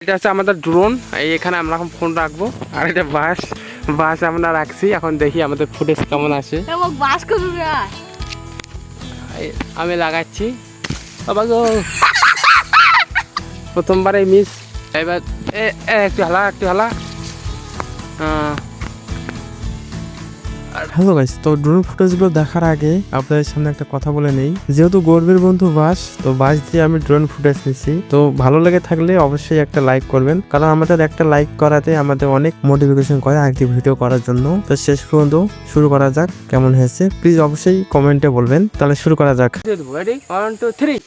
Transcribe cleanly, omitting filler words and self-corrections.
এটা হচ্ছে আমাদের ড্রোন, এখানে আমরা এখন ফোন রাখবো। আর এটা বাস আমরা রাখছি। এখন দেখি আমাদের ফুটেজ কেমন আসে। আমি লাগাচ্ছি, বাবা গো প্রথমবারে মিস। এবার একটু হালা। হ্যালো গাইস, তো ড্রোন ফুটেজগুলো দেখার আগে আপনাদের সামনে একটা কথা বলে নেই। যেহেতু গর্বের বন্ধু বাস, তো বাস দিয়ে আমি ড্রোন ফুটেজ নিছি। তো ভালো লেগে থাকলে অবশ্যই একটা লাইক করবেন, কারণ আমাদের একটা লাইক করাতে আমাদের অনেক মোটিভেশন করে আরেকটি ভিডিও করার জন্য। তো শেষ পর্যন্ত শুরু করা যাক। কেমন হয়েছে প্লিজ অবশ্যই কমেন্টে বলবেন। তাহলে শুরু করা যাক। রেডি 1 2 3